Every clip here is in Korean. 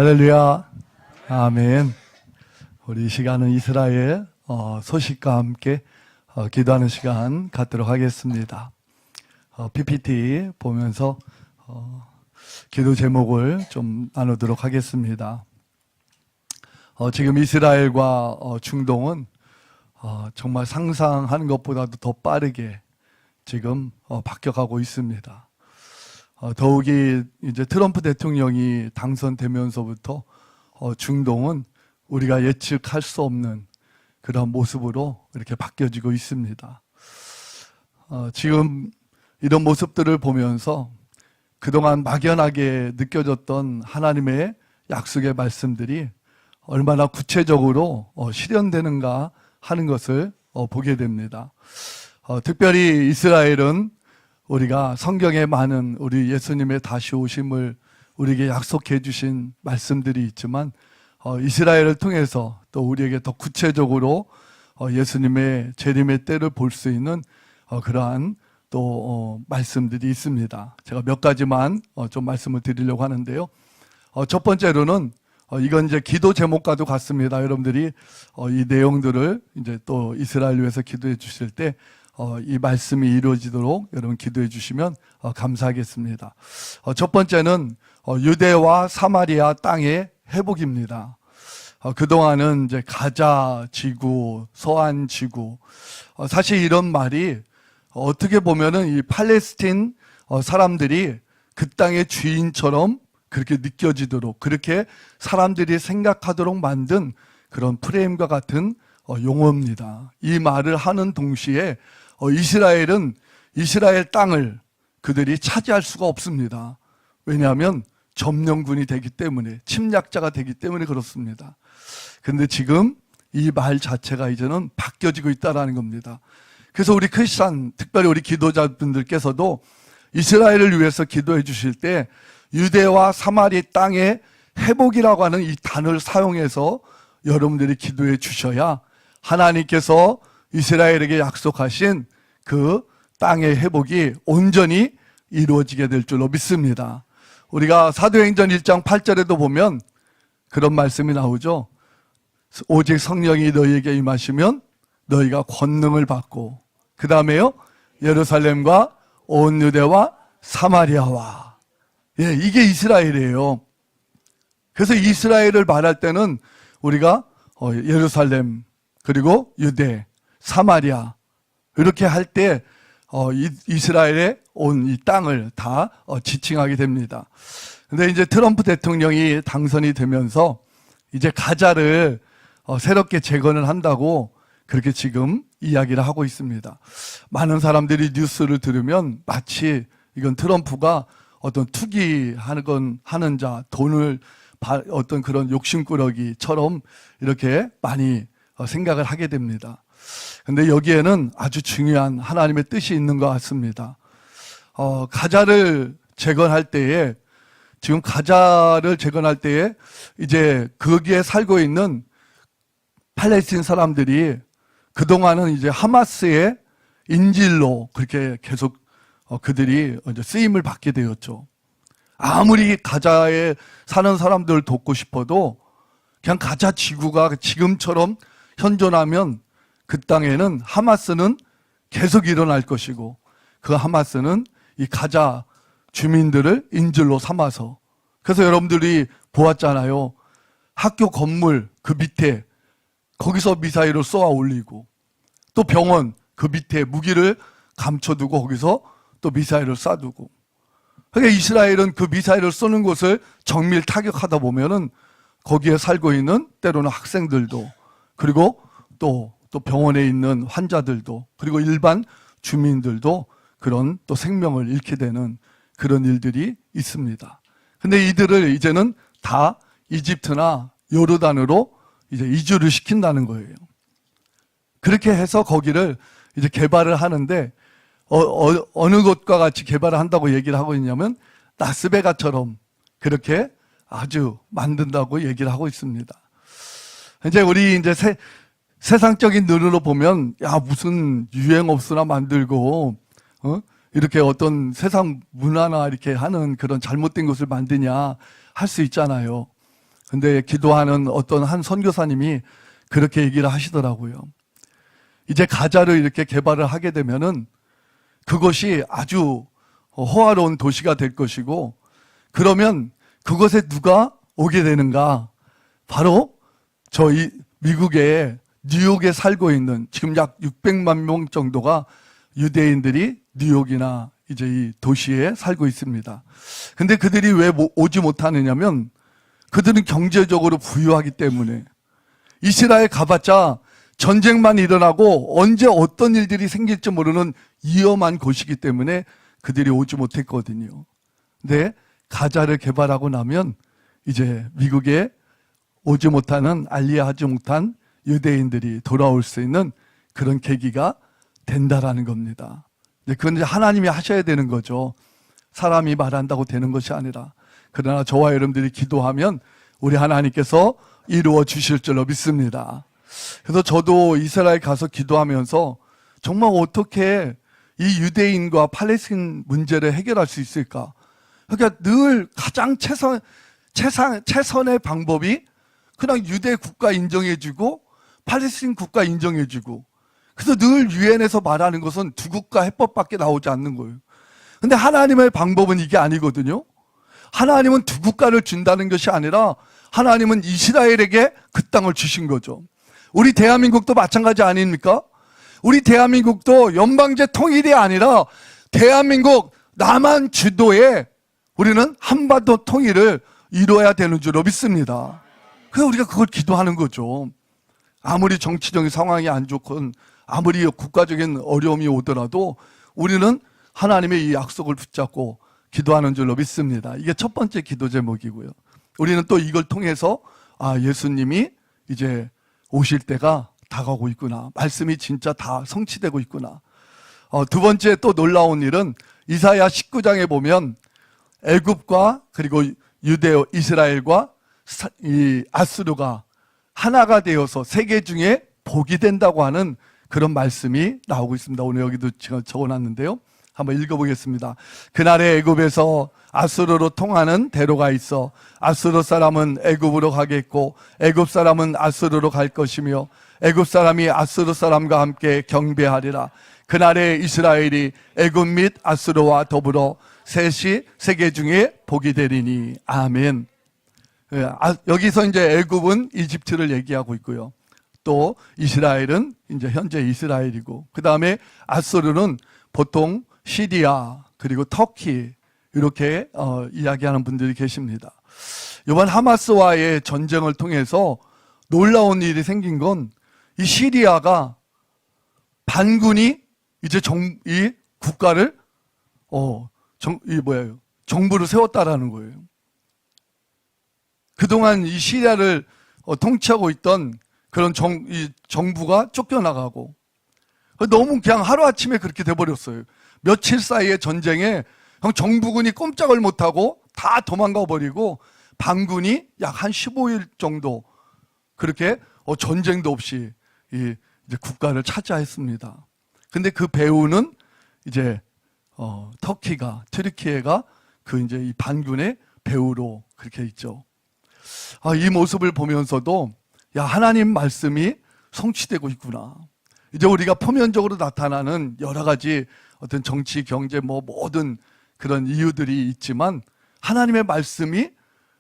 할렐루야. 아멘. 우리 이 시간은 이스라엘 소식과 함께 기도하는 시간 갖도록 하겠습니다. PPT 보면서 기도 제목을 좀 나누도록 하겠습니다. 지금 이스라엘과 중동은 정말 상상하는 것보다도 더 빠르게 지금 바뀌어가고 있습니다. 더욱이 이제 트럼프 대통령이 당선되면서부터 중동은 우리가 예측할 수 없는 그런 모습으로 이렇게 바뀌어지고 있습니다. 지금 이런 모습들을 보면서 그동안 막연하게 느껴졌던 하나님의 약속의 말씀들이 얼마나 구체적으로 실현되는가 하는 것을 보게 됩니다. 특별히 이스라엘은 우리가 성경에 많은 우리 예수님의 다시 오심을 우리에게 약속해 주신 말씀들이 있지만 이스라엘을 통해서 또 우리에게 더 구체적으로 예수님의 재림의 때를 볼 수 있는 그러한 또 말씀들이 있습니다. 제가 몇 가지만 좀 말씀을 드리려고 하는데요. 첫 번째로는 이건 이제 기도 제목과도 같습니다. 여러분들이 이 내용들을 이제 또 이스라엘 위해서 기도해 주실 때 이 말씀이 이루어지도록 여러분 기도해 주시면 감사하겠습니다. 첫 번째는 유대와 사마리아 땅의 회복입니다. 그동안은 이제 가자 지구, 서안 지구, 사실 이런 말이 어떻게 보면은 이 팔레스틴 사람들이 그 땅의 주인처럼 그렇게 느껴지도록, 그렇게 사람들이 생각하도록 만든 그런 프레임과 같은 용어입니다. 이 말을 하는 동시에 이스라엘은 이스라엘 땅을 그들이 차지할 수가 없습니다. 왜냐하면 점령군이 되기 때문에, 침략자가 되기 때문에 그렇습니다. 그런데 지금 이 말 자체가 이제는 바뀌어지고 있다는 겁니다. 그래서 우리 크리스찬, 특별히 우리 기도자분들께서도 이스라엘을 위해서 기도해 주실 때 유대와 사마리 땅의 회복이라고 하는 이 단어를 사용해서 여러분들이 기도해 주셔야 하나님께서 이스라엘에게 약속하신 그 땅의 회복이 온전히 이루어지게 될 줄로 믿습니다. 우리가 사도행전 1장 8절에도 보면 그런 말씀이 나오죠. 오직 성령이 너희에게 임하시면 너희가 권능을 받고, 그 다음에요, 예루살렘과 온 유대와 사마리아와. 예, 이게 이스라엘이에요. 그래서 이스라엘을 말할 때는 우리가 예루살렘, 그리고 유대, 사마리아 이렇게 할 때 이스라엘의 온 이 땅을 다 지칭하게 됩니다. 근데 이제 트럼프 대통령이 당선이 되면서 이제 가자를 새롭게 재건을 한다고 그렇게 지금 이야기를 하고 있습니다. 많은 사람들이 뉴스를 들으면 마치 이건 트럼프가 어떤 하는 자, 돈을 어떤 그런 욕심꾸러기처럼 이렇게 많이 생각을 하게 됩니다. 근데 여기에는 아주 중요한 하나님의 뜻이 있는 것 같습니다. 가자를 재건할 때에, 지금 가자를 재건할 때에 이제 거기에 살고 있는 팔레스틴 사람들이 그동안은 이제 하마스의 인질로 그렇게 계속 그들이 이제 쓰임을 받게 되었죠. 아무리 가자에 사는 사람들을 돕고 싶어도 그냥 가자 지구가 지금처럼 현존하면 그 땅에는 하마스는 계속 일어날 것이고, 그 하마스는 이 가자 주민들을 인질로 삼아서, 그래서 여러분들이 보았잖아요. 학교 건물 그 밑에 거기서 미사일을 쏘아 올리고, 또 병원 그 밑에 무기를 감춰두고 거기서 또 미사일을 쏴두고. 그러니까 이스라엘은 그 미사일을 쏘는 곳을 정밀 타격하다 보면은 거기에 살고 있는 때로는 학생들도, 그리고 또 병원에 있는 환자들도, 그리고 일반 주민들도 그런 또 생명을 잃게 되는 그런 일들이 있습니다. 근데 이들을 이제는 다 이집트나 요르단으로 이제 이주를 시킨다는 거예요. 그렇게 해서 거기를 이제 개발을 하는데, 어느 곳과 같이 개발을 한다고 얘기를 하고 있냐면 라스베가스처럼 그렇게 아주 만든다고 얘기를 하고 있습니다. 이제 우리 이제 세상적인 눈으로 보면, 야, 무슨 유행업소나 만들고 이렇게 어떤 세상 문화나 이렇게 하는 그런 잘못된 것을 만드냐 할 수 있잖아요. 근데 기도하는 어떤 한 선교사님이 그렇게 얘기를 하시더라고요. 이제 가자를 이렇게 개발을 하게 되면은 그것이 아주 호화로운 도시가 될 것이고, 그러면 그것에 누가 오게 되는가? 바로 저희 미국의 뉴욕에 살고 있는 지금 약 600만 명 정도가 유대인들이 뉴욕이나 이제 이 도시에 살고 있습니다. 근데 그들이 왜 오지 못하느냐면 그들은 경제적으로 부유하기 때문에. 이스라엘 가봤자 전쟁만 일어나고 언제 어떤 일들이 생길지 모르는 위험한 곳이기 때문에 그들이 오지 못했거든요. 근데 가자를 개발하고 나면 이제 미국에 오지 못하는, 알리하지 못한 유대인들이 돌아올 수 있는 그런 계기가 된다라는 겁니다. 그건 이제 하나님이 하셔야 되는 거죠. 사람이 말한다고 되는 것이 아니라. 그러나 저와 여러분들이 기도하면 우리 하나님께서 이루어 주실 줄로 믿습니다. 그래서 저도 이스라엘 가서 기도하면서 정말 어떻게 이 유대인과 팔레스틴 문제를 해결할 수 있을까? 그러니까 늘 가장 최선의 방법이 그냥 유대 국가 인정해주고 팔레스틴 국가 인정해주고, 그래서 늘 유엔에서 말하는 것은 두 국가 해법밖에 나오지 않는 거예요. 근데 하나님의 방법은 이게 아니거든요. 하나님은 두 국가를 준다는 것이 아니라 하나님은 이스라엘에게 그 땅을 주신 거죠. 우리 대한민국도 마찬가지 아닙니까? 우리 대한민국도 연방제 통일이 아니라 대한민국 남한 주도에 우리는 한반도 통일을 이루어야 되는 줄로 믿습니다. 그래서 우리가 그걸 기도하는 거죠. 아무리 정치적인 상황이 안 좋건 아무리 국가적인 어려움이 오더라도 우리는 하나님의 이 약속을 붙잡고 기도하는 줄로 믿습니다. 이게 첫 번째 기도 제목이고요. 우리는 또 이걸 통해서 예수님이 이제 오실 때가 다가오고 있구나. 말씀이 진짜 다 성취되고 있구나. 두 번째 또 놀라운 일은 이사야 19장에 보면 애굽과 그리고 이스라엘과 이 아수르가 하나가 되어서 세계 중에 복이 된다고 하는 그런 말씀이 나오고 있습니다. 오늘 여기도 제가 적어놨는데요. 한번 읽어보겠습니다. 그날에 애굽에서 아수르로 통하는 대로가 있어 아수르 사람은 애굽으로 가겠고 애굽 사람은 아수르로 갈 것이며 애굽 사람이 아수르 사람과 함께 경배하리라. 그날에 이스라엘이 애굽 및 아수르와 더불어 셋이 세계 중에 복이 되리니. 아멘. 여기서 이제 애굽은 이집트를 얘기하고 있고요. 또 이스라엘은 이제 현재 이스라엘이고, 그 다음에 아수르는 보통 시리아 그리고 터키 이렇게 이야기하는 분들이 계십니다. 이번 하마스와의 전쟁을 통해서 놀라운 일이 생긴 건 이 시리아가 반군이 이제 이 국가를 정부를 세웠다라는 거예요. 그동안 이 시리아를 통치하고 있던 그런 이 정부가 쫓겨나가고, 너무 그냥 하루아침에 그렇게 돼버렸어요. 며칠 사이의 전쟁에 정부군이 꼼짝을 못하고 다 도망가 버리고 반군이 약 한 15일 정도 그렇게 전쟁도 없이 이제 국가를 차지했습니다. 근데 그 배후는 이제 트리키예가 그 이제 이 반군의 배후로 그렇게 있죠. 이 모습을 보면서도 하나님 말씀이 성취되고 있구나. 이제 우리가 표면적으로 나타나는 여러 가지 어떤 정치, 경제, 모든 그런 이유들이 있지만 하나님의 말씀이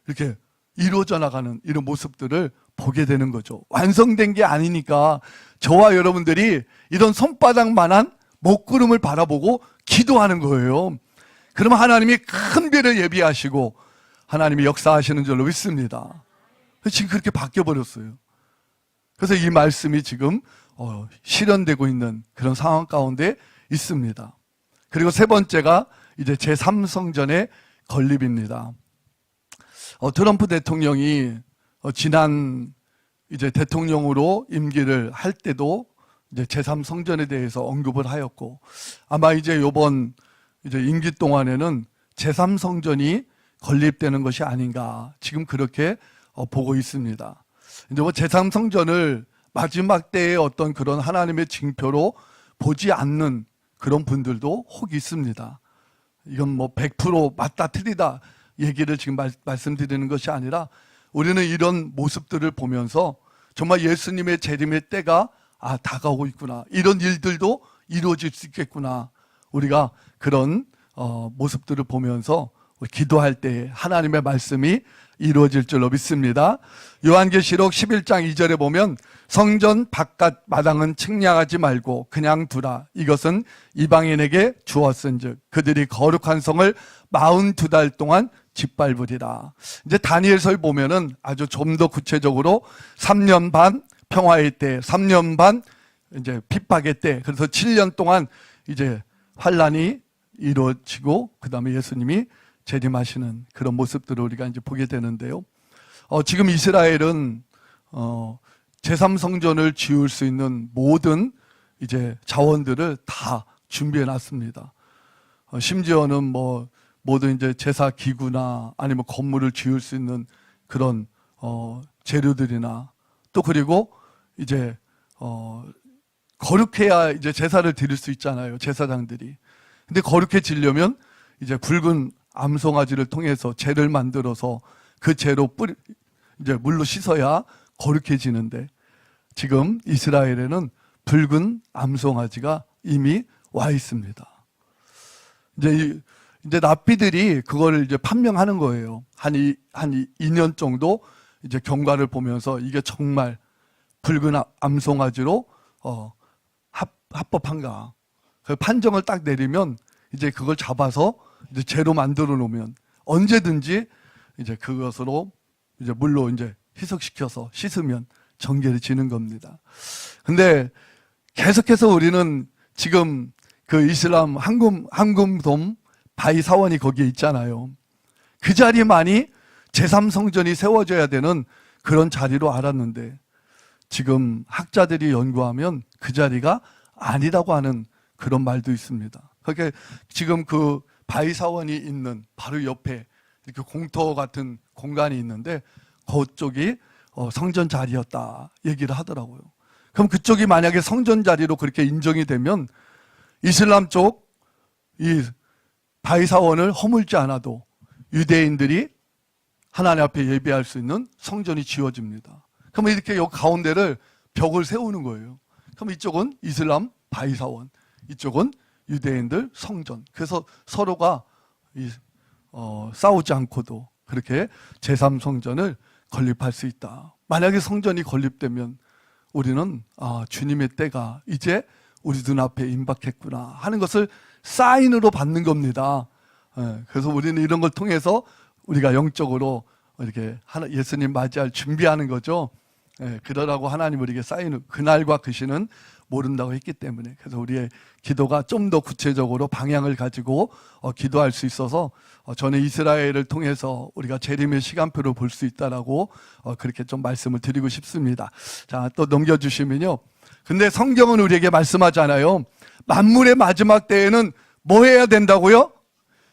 이렇게 이루어져 나가는 이런 모습들을 보게 되는 거죠. 완성된 게 아니니까 저와 여러분들이 이런 손바닥만한 먹구름을 바라보고 기도하는 거예요. 그러면 하나님이 큰 비를 예비하시고 하나님이 역사하시는 줄로 믿습니다. 지금 그렇게 바뀌어버렸어요. 그래서 이 말씀이 지금 실현되고 있는 그런 상황 가운데 있습니다. 그리고 세 번째가 이제 제3성전의 건립입니다. 트럼프 대통령이 지난 이제 대통령으로 임기를 할 때도 이제 제3성전에 대해서 언급을 하였고, 아마 이제 이번 이제 임기 동안에는 제3성전이 건립되는 것이 아닌가 지금 그렇게 보고 있습니다. 이제 제3성전을 마지막 때의 어떤 그런 하나님의 징표로 보지 않는 그런 분들도 혹 있습니다. 이건 100% 맞다 틀리다 얘기를 지금 말씀드리는 것이 아니라 우리는 이런 모습들을 보면서 정말 예수님의 재림의 때가 다가오고 있구나. 이런 일들도 이루어질 수 있겠구나. 우리가 그런 모습들을 보면서 기도할 때 하나님의 말씀이 이루어질 줄로 믿습니다. 요한계시록 11장 2절에 보면 성전 바깥 마당은 측량하지 말고 그냥 두라. 이것은 이방인에게 주었은즉 그들이 거룩한 성을 42달 동안 짓밟으리라. 이제 다니엘서를 보면은 아주 좀 더 구체적으로 3년 반 평화의 때, 3년 반 이제 핍박의 때, 그래서 7년 동안 이제 환란이 이루어지고 그다음에 예수님이 재림하시는 그런 모습들을 우리가 이제 보게 되는데요. 지금 이스라엘은 제3성전을 지을 수 있는 모든 이제 자원들을 다 준비해 놨습니다. 심지어는 모든 이제 제사 기구나 아니면 건물을 지을 수 있는 그런 재료들이나 또 그리고 이제 거룩해야 이제 제사를 드릴 수 있잖아요. 제사장들이. 근데 거룩해지려면 이제 붉은 암송아지를 통해서 재를 만들어서 그 재로 이제 물로 씻어야 거룩해지는데 지금 이스라엘에는 붉은 암송아지가 이미 와 있습니다. 이제 랍비들이 그거를 이제 판명하는 거예요. 한 2년 정도 이제 경과를 보면서 이게 정말 붉은 암송아지로 합법한가. 그 판정을 딱 내리면 이제 그걸 잡아서 이제 재로 만들어 놓으면 언제든지 이제 그것으로 이제 물로 이제 희석시켜서 씻으면 정결해지는 겁니다. 근데 계속해서 우리는 지금 그 이슬람 황금돔 바위 사원이 거기에 있잖아요. 그 자리만이 제3성전이 세워져야 되는 그런 자리로 알았는데 지금 학자들이 연구하면 그 자리가 아니라고 하는 그런 말도 있습니다. 그러니까 지금 그 바위 사원이 있는 바로 옆에 이렇게 공터 같은 공간이 있는데 그쪽이 성전 자리였다 얘기를 하더라고요. 그럼 그쪽이 만약에 성전 자리로 그렇게 인정이 되면 이슬람 쪽 이 바위 사원을 허물지 않아도 유대인들이 하나님 앞에 예배할 수 있는 성전이 지어집니다. 그러면 이렇게 요 가운데를 벽을 세우는 거예요. 그럼 이쪽은 이슬람 바위 사원, 이쪽은 유대인들 성전. 그래서 서로가 싸우지 않고도 그렇게 제3성전을 건립할 수 있다. 만약에 성전이 건립되면 우리는 주님의 때가 이제 우리 눈앞에 임박했구나 하는 것을 사인으로 받는 겁니다. 그래서 우리는 이런 걸 통해서 우리가 영적으로 이렇게 예수님 맞이할 준비하는 거죠. 그러라고 하나님 우리에게 사인을 그날과 그 시는 모른다고 했기 때문에 그래서 우리의 기도가 좀 더 구체적으로 방향을 가지고 기도할 수 있어서 저는 이스라엘을 통해서 우리가 재림의 시간표를 볼 수 있다라고 그렇게 좀 말씀을 드리고 싶습니다. 자, 또 넘겨주시면요. 근데 성경은 우리에게 말씀하잖아요. 만물의 마지막 때에는 뭐 해야 된다고요?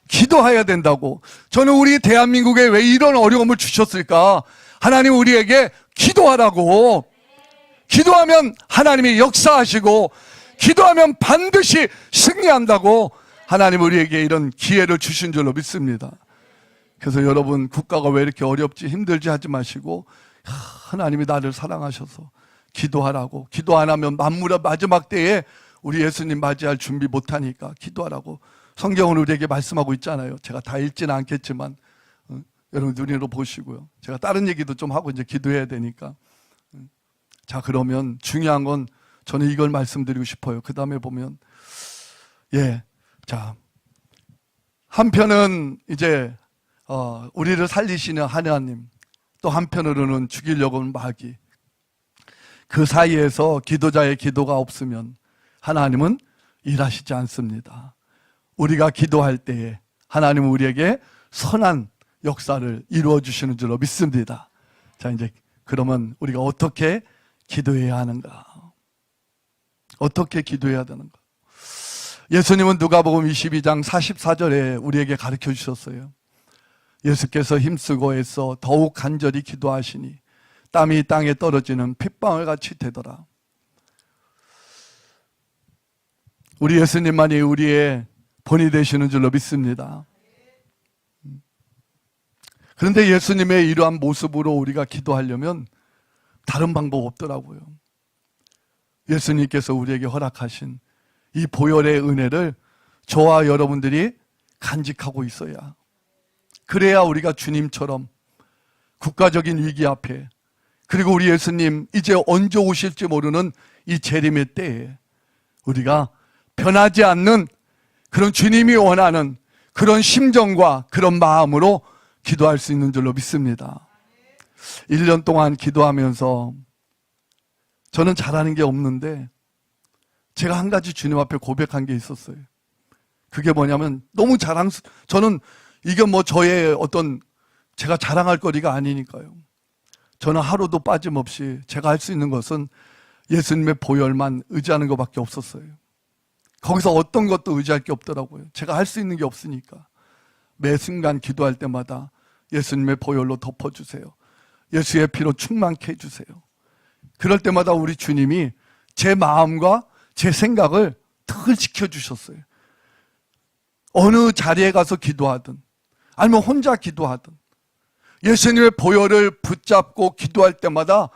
기도해야 된다고. 저는 우리 대한민국에 왜 이런 어려움을 주셨을까? 하나님 우리에게 기도하라고. 기도하면 하나님이 역사하시고 기도하면 반드시 승리한다고 하나님 우리에게 이런 기회를 주신 줄로 믿습니다. 그래서 여러분 국가가 왜 이렇게 어렵지 힘들지 하지 마시고 하나님이 나를 사랑하셔서 기도하라고. 기도 안 하면 만물의 마지막 때에 우리 예수님 맞이할 준비 못하니까 기도하라고 성경은 우리에게 말씀하고 있잖아요. 제가 다 읽지는 않겠지만 여러분 눈으로 보시고요. 제가 다른 얘기도 좀 하고 이제 기도해야 되니까. 자, 그러면 중요한 건 저는 이걸 말씀드리고 싶어요. 그 다음에 보면 자, 한편은 이제 우리를 살리시는 하나님, 또 한편으로는 죽이려고 하는 마귀. 그 사이에서 기도자의 기도가 없으면 하나님은 일하시지 않습니다. 우리가 기도할 때에 하나님은 우리에게 선한 역사를 이루어 주시는 줄로 믿습니다. 자, 이제 그러면 우리가 어떻게 기도해야 하는가? 어떻게 기도해야 되는가? 예수님은 누가복음 22장 44절에 우리에게 가르쳐 주셨어요. 예수께서 힘쓰고 애써 더욱 간절히 기도하시니 땀이 땅에 떨어지는 핏방울 같이 되더라. 우리 예수님만이 우리의 본이 되시는 줄로 믿습니다. 그런데 예수님의 이러한 모습으로 우리가 기도하려면 다른 방법 없더라고요. 예수님께서 우리에게 허락하신 이 보혈의 은혜를 저와 여러분들이 간직하고 있어야, 그래야 우리가 주님처럼 국가적인 위기 앞에, 그리고 우리 예수님 이제 언제 오실지 모르는 이 재림의 때에 우리가 변하지 않는 그런 주님이 원하는 그런 심정과 그런 마음으로 기도할 수 있는 줄로 믿습니다. 1년 동안 기도하면서 저는 잘하는 게 없는데 제가 한 가지 주님 앞에 고백한 게 있었어요. 그게 뭐냐면, 너무 저는 이게 뭐 저의 어떤 제가 자랑할 거리가 아니니까요. 저는 하루도 빠짐없이 제가 할 수 있는 것은 예수님의 보혈만 의지하는 것밖에 없었어요. 거기서 어떤 것도 의지할 게 없더라고요. 제가 할 수 있는 게 없으니까. 매 순간 기도할 때마다 예수님의 보혈로 덮어주세요. 예수의 피로 충만케 해주세요. 그럴 때마다 우리 주님이 제 마음과 제 생각을 늘 지켜주셨어요. 어느 자리에 가서 기도하든 아니면 혼자 기도하든 예수님의 보혈을 붙잡고 기도할 때마다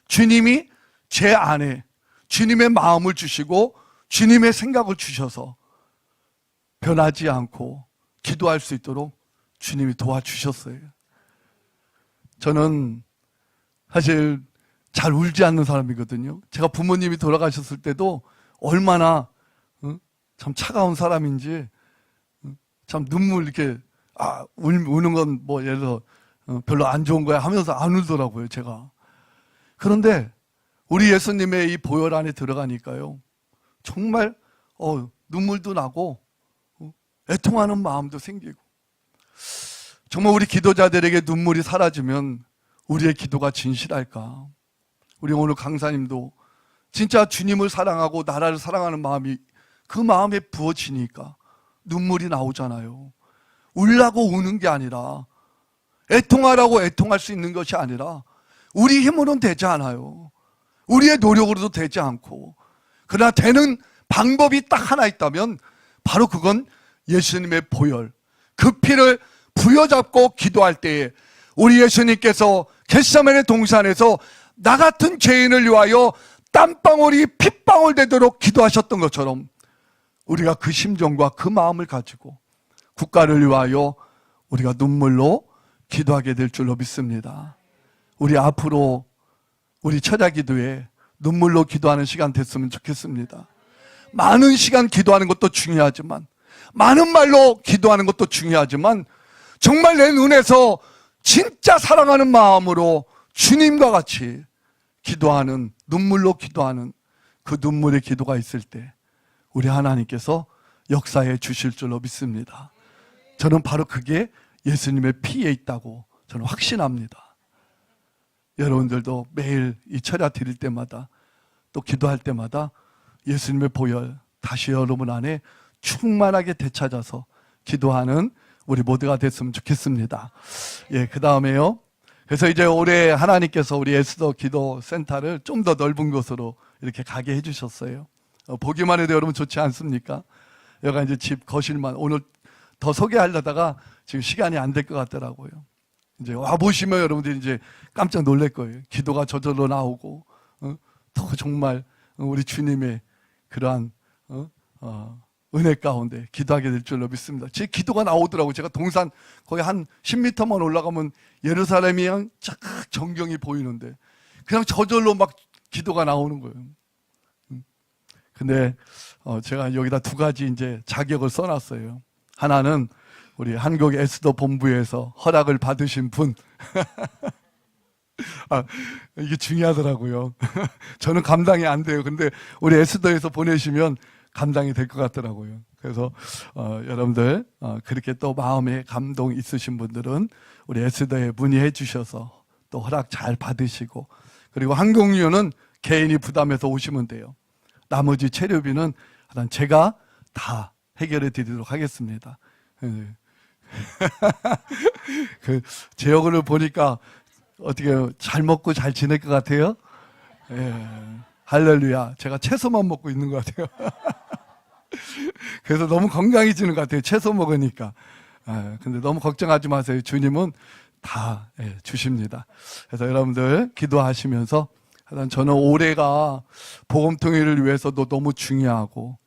주님이 제 안에 주님의 마음을 주시고 주님의 생각을 주셔서 변하지 않고 기도할 수 있도록 주님이 도와주셨어요. 저는 사실 잘 울지 않는 사람이거든요. 제가 부모님이 돌아가셨을 때도 얼마나 참 차가운 사람인지 참 눈물 이렇게 우는 건 뭐 예를 들어 별로 안 좋은 거야 하면서 안 울더라고요, 제가. 그런데 우리 예수님의 이 보혈 안에 들어가니까요, 정말 눈물도 나고 애통하는 마음도 생기고, 정말 우리 기도자들에게 눈물이 사라지면 우리의 기도가 진실할까? 우리 오늘 강사님도 진짜 주님을 사랑하고 나라를 사랑하는 마음이 그 마음에 부어지니까 눈물이 나오잖아요. 울라고 우는 게 아니라, 애통하라고 애통할 수 있는 것이 아니라 우리 힘으로는 되지 않아요. 우리의 노력으로도 되지 않고, 그러나 되는 방법이 딱 하나 있다면 바로 그건 예수님의 보혈, 그 피를 부여잡고 기도할 때에 우리 예수님께서 겟세마네 동산에서 나 같은 죄인을 위하여 땀방울이 핏방울 되도록 기도하셨던 것처럼 우리가 그 심정과 그 마음을 가지고 국가를 위하여 우리가 눈물로 기도하게 될 줄로 믿습니다. 우리 앞으로 우리 철야기도에 눈물로 기도하는 시간 됐으면 좋겠습니다. 많은 시간 기도하는 것도 중요하지만, 많은 말로 기도하는 것도 중요하지만, 정말 내 눈에서 진짜 사랑하는 마음으로 주님과 같이 기도하는, 눈물로 기도하는 그 눈물의 기도가 있을 때 우리 하나님께서 역사해 주실 줄로 믿습니다. 저는 바로 그게 예수님의 피에 있다고 저는 확신합니다. 여러분들도 매일 이 철야 드릴 때마다 또 기도할 때마다 예수님의 보혈 다시 여러분 안에 충만하게 되찾아서 기도하는 우리 모두가 됐으면 좋겠습니다. 예, 그 다음에요. 그래서 이제 올해 하나님께서 우리 에스더 기도 센터를 좀 더 넓은 곳으로 이렇게 가게 해주셨어요. 보기만 해도 여러분 좋지 않습니까? 여기가 이제 집 거실만, 오늘 더 소개하려다가 지금 시간이 안 될 것 같더라고요. 이제 와보시면 여러분들이 이제 깜짝 놀랄 거예요. 기도가 저절로 나오고, 더 정말 우리 주님의 그러한, 은혜 가운데 기도하게 될 줄로 믿습니다. 제 기도가 나오더라고요. 제가 동산 거의 한 10m만 올라가면 예루살렘이 그냥 쫙 전경이 보이는데 그냥 저절로 막 기도가 나오는 거예요. 근데 제가 여기다 두 가지 이제 자격을 써놨어요. 하나는 우리 한국 에스더 본부에서 허락을 받으신 분. 이게 중요하더라고요. 저는 감당이 안 돼요. 근데 우리 에스더에서 보내시면 감당이 될 것 같더라고요. 그래서 여러분들 그렇게 또 마음에 감동 있으신 분들은 우리 에스더에 문의해 주셔서 또 허락 잘 받으시고, 그리고 항공료는 개인이 부담해서 오시면 돼요. 나머지 체류비는 제가 다 해결해 드리도록 하겠습니다. 제 얼굴을 보니까 어떻게 잘 먹고 잘 지낼 것 같아요? 예. 할렐루야. 제가 채소만 먹고 있는 것 같아요. 그래서 너무 건강해지는 것 같아요. 채소 먹으니까. 근데 너무 걱정하지 마세요. 주님은 다 주십니다. 그래서 여러분들 기도하시면서 저는 올해가 복음통일을 위해서도 너무 중요하고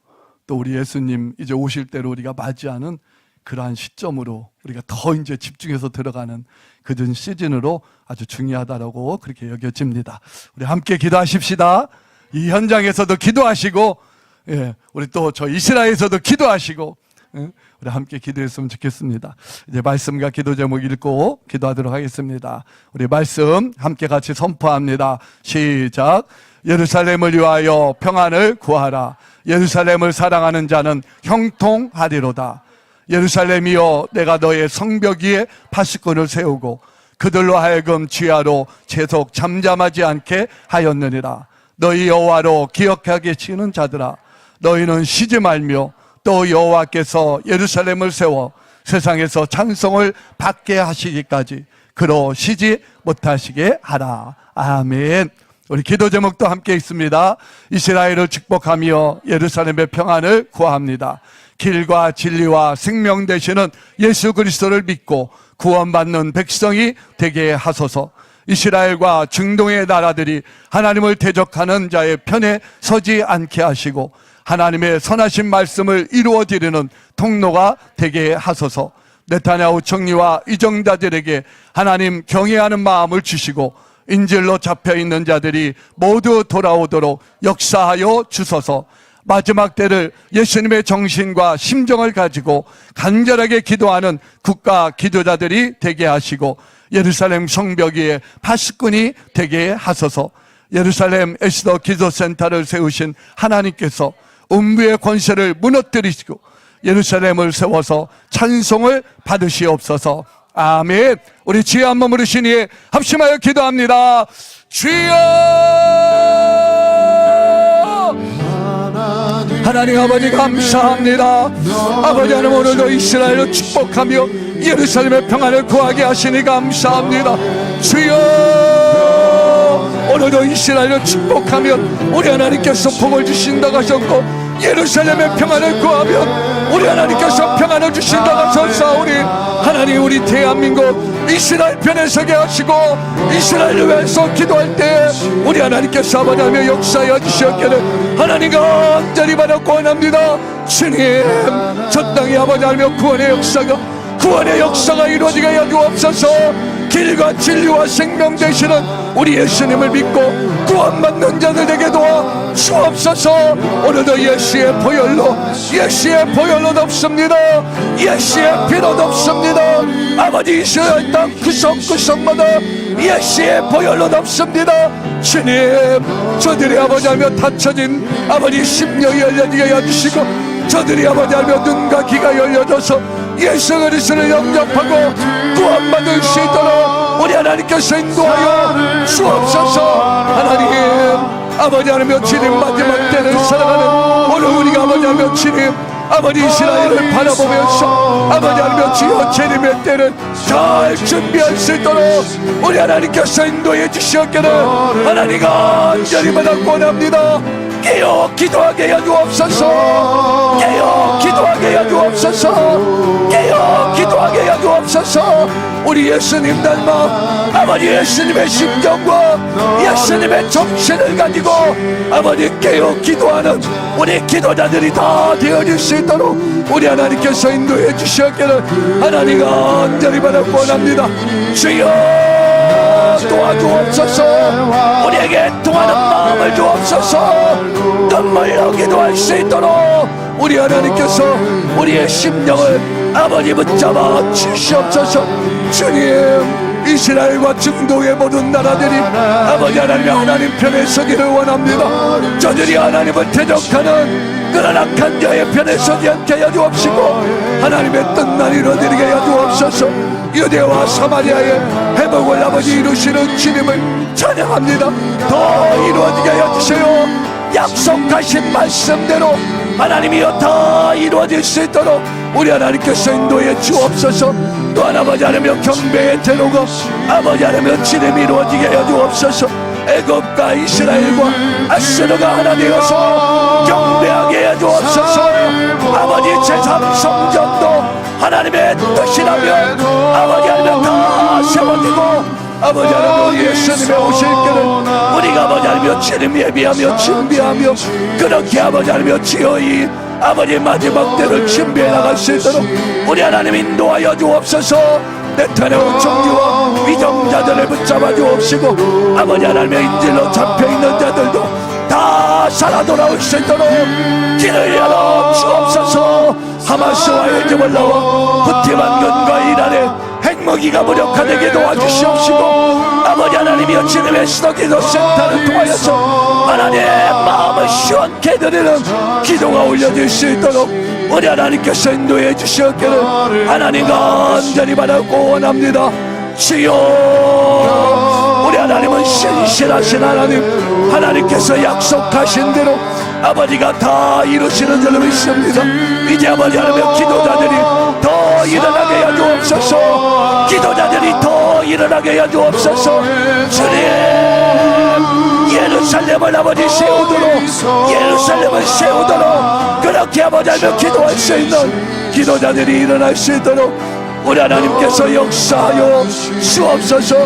또 우리 예수님 이제 오실 때로 우리가 맞이하는 그러한 시점으로 우리가 더 이제 집중해서 들어가는 그런 시즌으로 아주 중요하다라고 그렇게 여겨집니다. 우리 함께 기도하십시다. 이 현장에서도 기도하시고, 우리 또 저 이스라엘에서도 기도하시고, 우리 함께 기도했으면 좋겠습니다. 이제 말씀과 기도 제목 읽고 기도하도록 하겠습니다. 우리 말씀 함께 같이 선포합니다. 시작. 예루살렘을 위하여 평안을 구하라. 예루살렘을 사랑하는 자는 형통하리로다. 예루살렘이여, 내가 너의 성벽 위에 파수꾼을 세우고 그들로 하여금 지하로 계속 잠잠하지 않게 하였느니라. 너희 여호와로 기억하게 치는 자들아, 너희는 쉬지 말며 또 여호와께서 예루살렘을 세워 세상에서 찬송을 받게 하시기까지 그로 쉬지 못하시게 하라. 아멘. 우리 기도 제목도 함께 있습니다. 이스라엘을 축복하며 예루살렘의 평안을 구합니다. 길과 진리와 생명 되시는 예수 그리스도를 믿고 구원받는 백성이 되게 하소서. 이스라엘과 중동의 나라들이 하나님을 대적하는 자의 편에 서지 않게 하시고 하나님의 선하신 말씀을 이루어지려는 통로가 되게 하소서. 네타냐후 총리와 이정자들에게 하나님 경외하는 마음을 주시고 인질로 잡혀있는 자들이 모두 돌아오도록 역사하여 주소서. 마지막 때를 예수님의 정신과 심정을 가지고 간절하게 기도하는 국가 기도자들이 되게 하시고 예루살렘 성벽 위에 파수꾼이 되게 하소서. 예루살렘 에스더 기도센터를 세우신 하나님께서 음부의 권세를 무너뜨리시고 예루살렘을 세워서 찬송을 받으시옵소서. 아멘. 우리 주여 한 몸으로 신이 합심하여 기도합니다. 주여, 하나님 아버지 감사합니다. 아버지 하나님, 오늘도 이스라엘을 축복하며 예루살렘의 평안을 구하게 하시니 감사합니다. 주여, 오늘도 이스라엘을 축복하면 우리 하나님께서 복을 주신다고 하셨고 예루살렘의 평안을 구하면 우리 하나님께서 평안을 주신다고 하셨사오니 하나님, 우리 대한민국 이스라엘 편에 서게 하시고 이스라엘을 위해서 기도할 때 우리 하나님께서 아버지 하며 역사하여 주시었기를 하나님 간절히 바라고 원합니다. 주님, 저 땅에 아버지 하며 구원의 역사가 이루어지게 하여 주옵소서. 길과 진리와 생명 되시는 우리 예수님을 믿고 구원받는 자들에게 도와 주옵소서. 오늘도 예수의 보혈로 덮습니다. 예수의 피로 덮습니다. 아버지, 이스라엘 땅 구석구석마다 예수의 보혈로 덮습니다. 주님, 저들이 아버지 하며 닫혀진 아버지 심령이 열려지게 해주시고 저들이 아버지 하며 눈과 귀가 열려져서 예수 그리스도를 영접하고 구원받을 수 있도록 우리 하나님께서 인도하여 주옵소서. 하나님 아버지 하나며 주님, 마지막 때를 살아가는 오늘 우리가 아버지 하며 주님, 아버지 이스라엘을 바라보면서 아버지 하나며 주여 재림의 때를 잘 준비할 수 있도록 우리 하나님께서 인도해 주시었기를 하나님 간절히 바라고 원합니다. 깨어 기도하게 하여 주옵소서. 깨어 기도하게 하여 주옵소서. 깨어 기도하게 하여 주옵소서. 우리 예수님 닮아 아버지 예수님의 심정과 예수님의 정신을 가지고 아버지 깨어 기도하는 우리 기도자들이 다 되어질 수 있도록 우리 하나님께서 인도해 주시었기를 하나님 간절히 바라고 원합니다. 주여 도와주옵소서. 우리에게 통하는 마음을 주옵소서. 눈물로 기도할 수 있도록 우리 하나님께서 우리의 심령을 아버지 붙잡아 주시옵소서. 주님, 이스라엘과 중동의 모든 나라들이 아버지 하나님 편에 서기를 원합니다. 저들이 하나님을 대적하는 그런 악한 자의 편에 서지 않게 하여 주옵시고 하나님의 뜻만 이루어지게 하여 주옵소서. 유대와 사마리아의 회복을 아버지 이루시는 주님을 찬양합니다. 더 이루어지게 하여 주세요. 약속하신 말씀대로 하나님이여 다 이루어질 수 있도록 우리 하나님께서 인도해 주옵소서. 또한 아버지 하나며 경배의 대로가 아버지 하나며 진음이 이루어지게 하여 주옵소서. 애굽과 이스라엘과 아스르가 하나 되어서 경배하게 하여 주옵소서. 아버지 제3성전도 하나님의 뜻이라면 아버지 하나님 다 세워지고 아버지 하나님 예수님의 오실 때는 우리가 아버지 하나님 주님 예비하며 준비하며 그렇게 아버지 하나님 지어이 아버지 마지막 때를 준비해 나갈 수 있도록 우리 하나님 인도하여 주옵소서. 네타네오 총리와 위정자들을 붙잡아 주옵시고 아버지 하나님의 인질로 잡혀있는 자들도 다 살아 돌아올 수 있도록 길을 열어 주옵소서. 하마스와 헤즈볼라와 후티만군과 이란의 핵무기가 무력화되게 도와주시옵시고 아버지 하나님이여 주님의 수도기도 센터를 통하여서 하나님의 마음을 시원케 드리는 기도가 올려질 수 있도록 우리 하나님께서 인도해 주시옵기를 하나님 간절히 바라고 원합니다. 주여 우리 하나님은 신실하신 하나님, 하나님께서 약속하신 대로 아버지가 다 이루시는 줄로 믿습니다. 이제 아버지 하나님의 기도자들이 더 일어나게 하여 주옵소서. 기도자들이 더 일어나게 하여 주옵소서. 주님 예루살렘을 아버지 세우도록 예루살렘을 세우도록 그렇게 아버지 하나님 기도할 수 있는 기도자들이 일어날 수 있도록 우리 하나님께서 역사하여 주옵소서.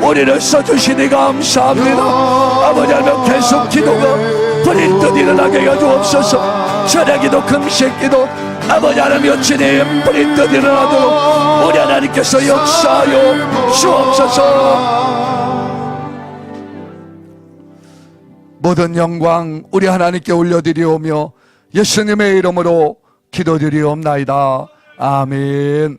우리를 써주시니 감사합니다. 아버지 하나님 계속 기도가 불일듯 일어나게 하여 주옵소서. 철야기도 금식기도 아버지 하나님 주님 불일듯 일어나도록 우리 하나님께서 역사하여 주옵소서. 모든 영광 우리 하나님께 올려드리오며 예수님의 이름으로 기도드리옵나이다. 아멘.